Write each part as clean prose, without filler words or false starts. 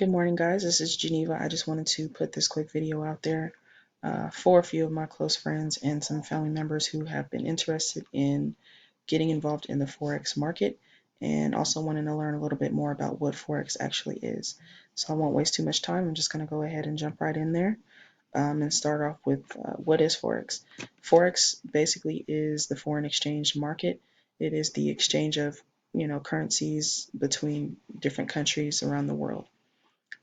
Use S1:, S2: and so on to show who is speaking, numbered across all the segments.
S1: Good morning, guys. This is Geneva. I just wanted to put this quick video out there for a few of my close friends and some family members who have been interested in getting involved in the Forex market and also wanting to learn a little bit more about what Forex actually is. So I won't waste too much time. I'm just going to go ahead and jump right in there and start off with what is Forex. Forex basically is the foreign exchange market. It is the exchange of currencies between different countries around the world.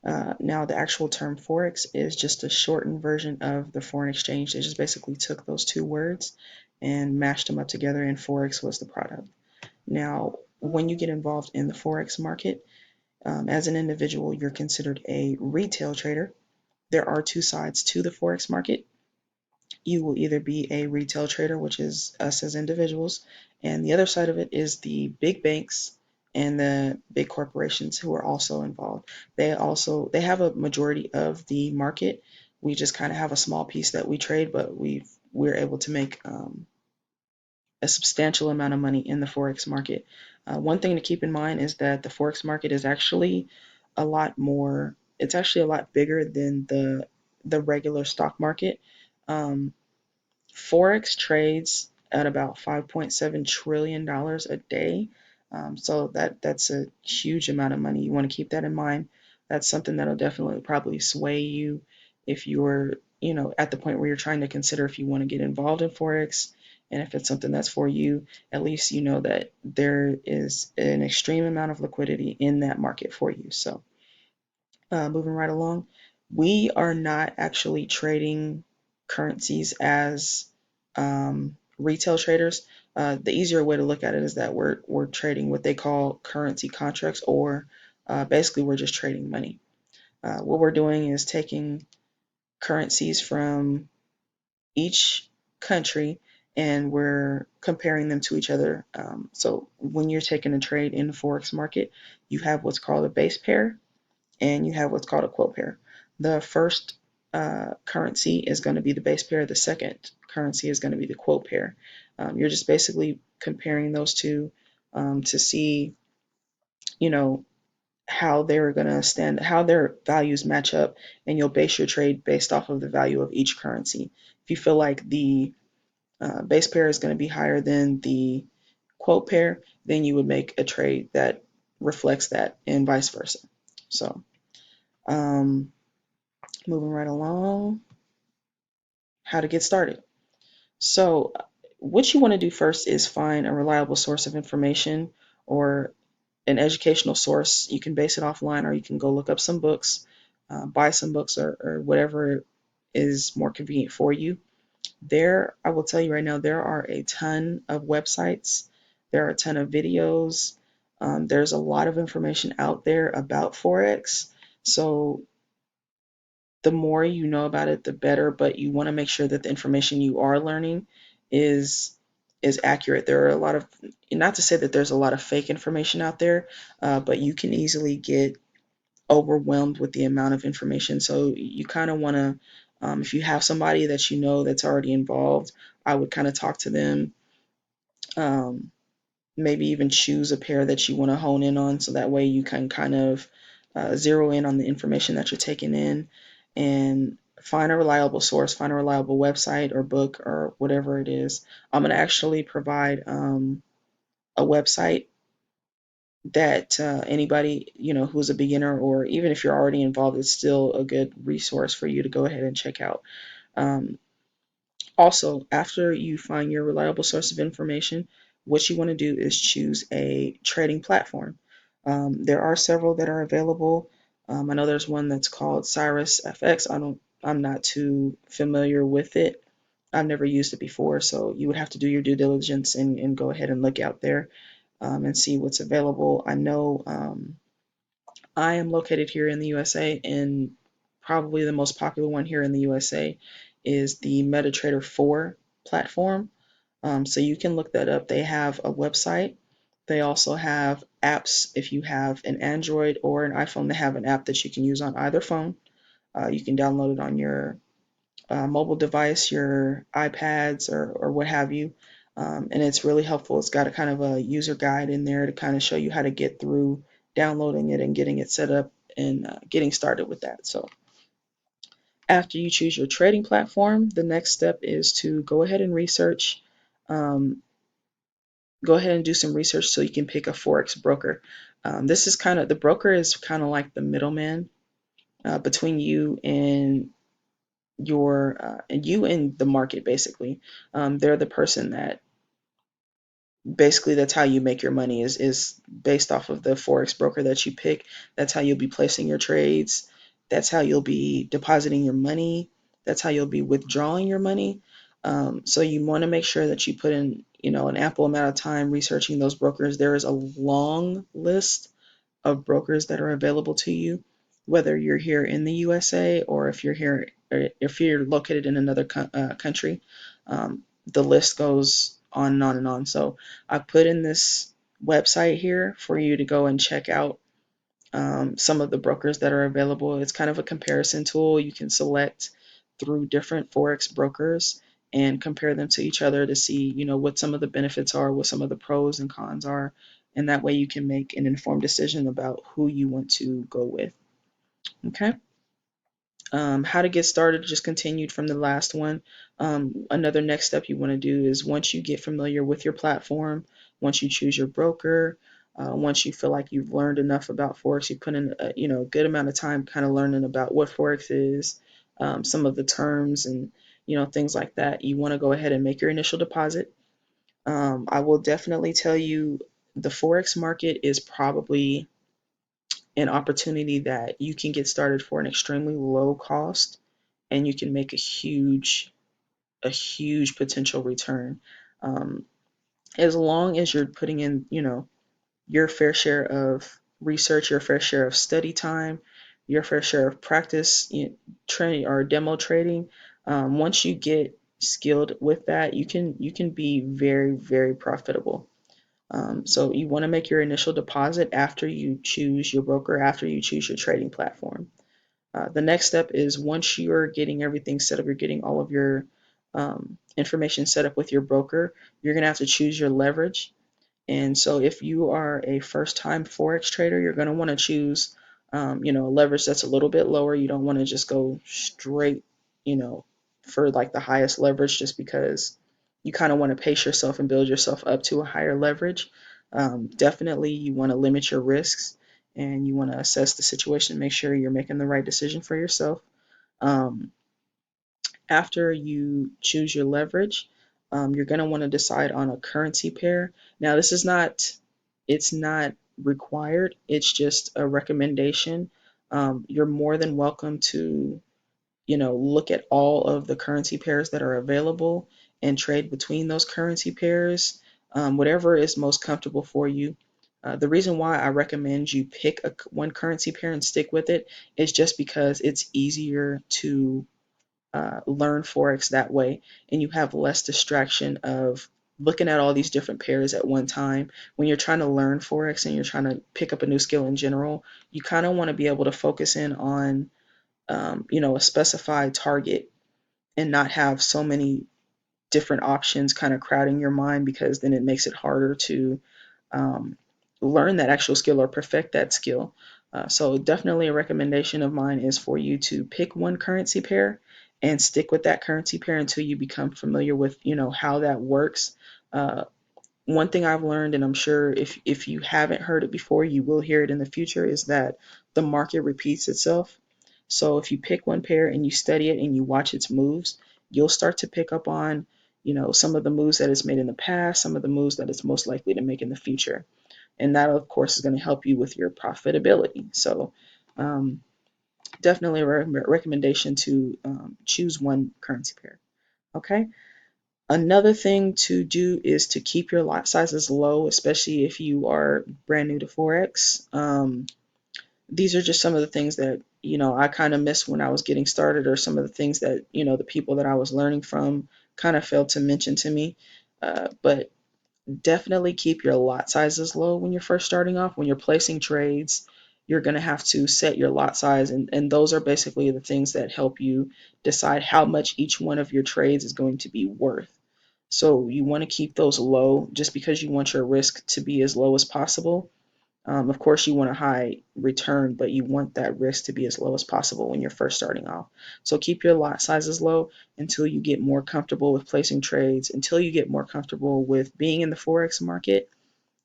S1: Now, the actual term Forex is just a shortened version of the foreign exchange. They just basically took those two words and mashed them up together, and Forex was the product. Now, when you get involved in the Forex market, as an individual, you're considered a retail trader. There are two sides to the Forex market. You will either be a retail trader, which is us as individuals, and the other side of it is the big banks and the big corporations who are also involved. They have a majority of the market. We just kind of have a small piece that we trade, but we're able to make a substantial amount of money in the forex market. One thing to keep in mind is that the forex market is actually a lot more. It's actually a lot bigger than the regular stock market. Um, Forex trades at about $5.7 trillion a day. So that's a huge amount of money. You want to keep that in mind. That's something that'll definitely probably sway you if you're, at the point where you're trying to consider if you want to get involved in Forex. And if it's something that's for you, at least you know that there is an extreme amount of liquidity in that market for you. So moving right along, we are not actually trading currencies as retail traders. The easier way to look at it is that we're trading what they call currency contracts, or basically we're just trading money. What we're doing is taking currencies from each country and we're comparing them to each other. So when you're taking a trade in the forex market, you have what's called a base pair and you have what's called a quote pair. The first currency is going to be the base pair. The second currency is going to be the quote pair. You're just basically comparing those two to see, you know, how they're going to stand, how their values match up, and you'll base your trade based off of the value of each currency. If you feel like the base pair is going to be higher than the quote pair, then you would make a trade that reflects that, and vice versa. So, um, moving right along, how to get started. So, what you want to do first is find a reliable source of information or an educational source. You can base it offline or you can go look up some books, buy some books, or whatever is more convenient for you. I will tell you right now, there are a ton of websites, there are a ton of videos. There's a lot of information out there about Forex. So the more you know about it, the better, but you want to make sure that the information you are learning is accurate. There are a lot of, not to say that there's a lot of fake information out there, but you can easily get overwhelmed with the amount of information. So you kind of want to, if you have somebody that you know that's already involved, I would kind of talk to them. Um, Maybe even choose a pair that you want to hone in on, so that way you can kind of zero in on the information that you're taking in and find a reliable source, find a reliable website or book or whatever it is. I'm going to actually provide a website that anybody who's a beginner, or even if you're already involved, it's still a good resource for you to go ahead and check out. Um, Also, after you find your reliable source of information, what you want to do is choose a trading platform. There are several that are available. I know there's one that's called Cyrus FX. I'm not too familiar with it. I've never used it before, so you would have to do your due diligence and go ahead and look out there and see what's available. I know I am located here in the USA, and probably the most popular one here in the USA is the MetaTrader 4 platform. So you can look that up. They have a website. They also have apps. If you have an Android or an iPhone, they have an app that you can use on either phone. You can download it on your mobile device, your iPads, or what have you. And it's really helpful. It's got a kind of a user guide in there to kind of show you how to get through downloading it and getting it set up in getting started with that. So after you choose your trading platform, the next step is to go ahead and research. Um, Go ahead and do some research so you can pick a Forex broker. This is kind of, the broker is kind of like the middleman between you and you and the market, basically. They're the person that basically, that's how you make your money, is based off of the Forex broker that you pick. That's how you'll be placing your trades. That's how you'll be depositing your money. That's how you'll be withdrawing your money. So you want to make sure that you put in, an ample amount of time researching those brokers. There is a long list of brokers that are available to you, whether you're here in the USA or if you're here, or if you're located in another country. The list goes on and on and on. So I put in this website here for you to go and check out some of the brokers that are available. It's kind of a comparison tool. You can select through different Forex brokers and compare them to each other to see, what some of the benefits are, what some of the pros and cons are. And that way you can make an informed decision about who you want to go with. Okay. How to get started just continued from the last one. Another next step you want to do is, once you get familiar with your platform, once you choose your broker, once you feel like you've learned enough about Forex, you put in a good amount of time kind of learning about what Forex is, some of the terms and things like that. You want to go ahead and make your initial deposit. I will definitely tell you, the Forex market is probably an opportunity that you can get started for an extremely low cost, and you can make a huge potential return, um, as long as you're putting in, your fair share of research, your fair share of study time, your fair share of practice, training or demo trading. Once you get skilled with that, you can be very, very profitable. So you want to make your initial deposit after you choose your broker, after you choose your trading platform. The next step is, once you're getting everything set up, you're getting all of your information set up with your broker, you're going to have to choose your leverage. And so if you are a first time Forex trader, you're going to want to choose, a leverage that's a little bit lower. You don't want to just go straight, you know, for like the highest leverage, just because you kind of want to pace yourself and build yourself up to a higher leverage. Definitely, you want to limit your risks, and you want to assess the situation, make sure you're making the right decision for yourself. Um, After you choose your leverage, you're going to want to decide on a currency pair. Now, it's not required. It's just a recommendation. You're more than welcome to, look at all of the currency pairs that are available and trade between those currency pairs, whatever is most comfortable for you. The reason why I recommend you pick one currency pair and stick with it is just because it's easier to learn Forex that way, and you have less distraction of looking at all these different pairs at one time. When you're trying to learn Forex and you're trying to pick up a new skill in general, you kind of want to be able to focus in on, a specified target, and not have so many different options kind of crowding your mind, because then it makes it harder to um, learn that actual skill or perfect that skill. So definitely a recommendation of mine is for you to pick one currency pair and stick with that currency pair until you become familiar with, how that works. Uh, One thing I've learned, and I'm sure if you haven't heard it before, you will hear it in the future, is that the market repeats itself. So if you pick one pair and you study it and you watch its moves, you'll start to pick up on, some of the moves that it's made in the past, some of the moves that it's most likely to make in the future. And that, of course, is going to help you with your profitability. So um, definitely a recommendation to choose one currency pair. Okay. Another thing to do is to keep your lot sizes low, especially if you are brand new to Forex. These are just some of the things that, I kind of missed when I was getting started, or some of the things that, the people that I was learning from kind of failed to mention to me. But definitely keep your lot sizes low when you're first starting off. When you're placing trades, you're going to have to set your lot size, and those are basically the things that help you decide how much each one of your trades is going to be worth. So you want to keep those low, just because you want your risk to be as low as possible. Of course, you want a high return, but you want that risk to be as low as possible when you're first starting off. So keep your lot sizes low until you get more comfortable with placing trades, until you get more comfortable with being in the Forex market,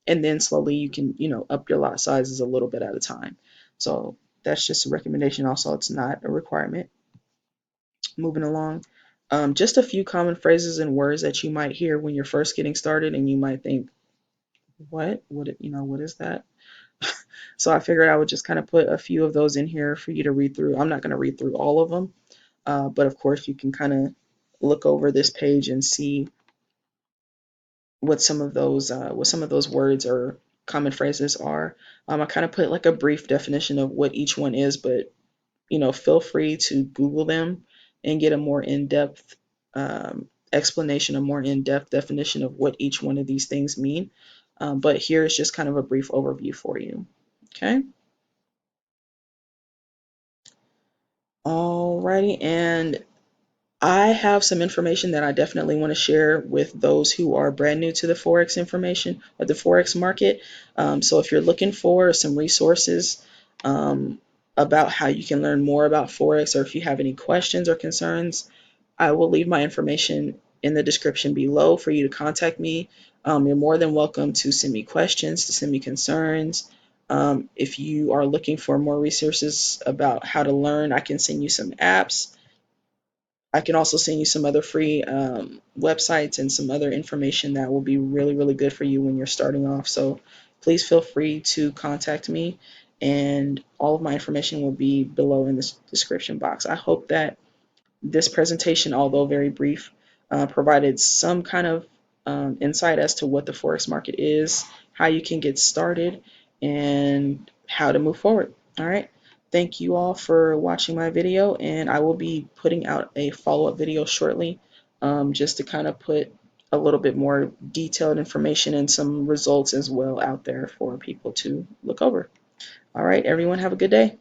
S1: and then slowly you can, up your lot sizes a little bit at a time. So that's just a recommendation. Also, it's not a requirement. Moving along, just a few common phrases and words that you might hear when you're first getting started, and you might think, what is that? So I figured I would just kind of put a few of those in here for you to read through. I'm not going to read through all of them, but of course you can kind of look over this page and see what some of those words or common phrases are. I kind of put like a brief definition of what each one is, but feel free to Google them and get a more in-depth explanation, a more in-depth definition of what each one of these things mean. But here is just kind of a brief overview for you. Okay. Alrighty, and I have some information that I definitely want to share with those who are brand new to the Forex information or the Forex market. So if you're looking for some resources about how you can learn more about Forex, or if you have any questions or concerns, I will leave my information in the description below for you to contact me. You're more than welcome to send me questions, to send me concerns. If you are looking for more resources about how to learn, I can send you some apps. I can also send you some other free websites and some other information that will be really, really good for you when you're starting off. So please feel free to contact me, and all of my information will be below in the description box. I hope that this presentation, although very brief, provided some kind of insight as to what the Forex market is, how you can get started, and how to move forward. All right. Thank you all for watching my video, and I will be putting out a follow-up video shortly, just to kind of put a little bit more detailed information and some results as well out there for people to look over. All right, everyone, have a good day.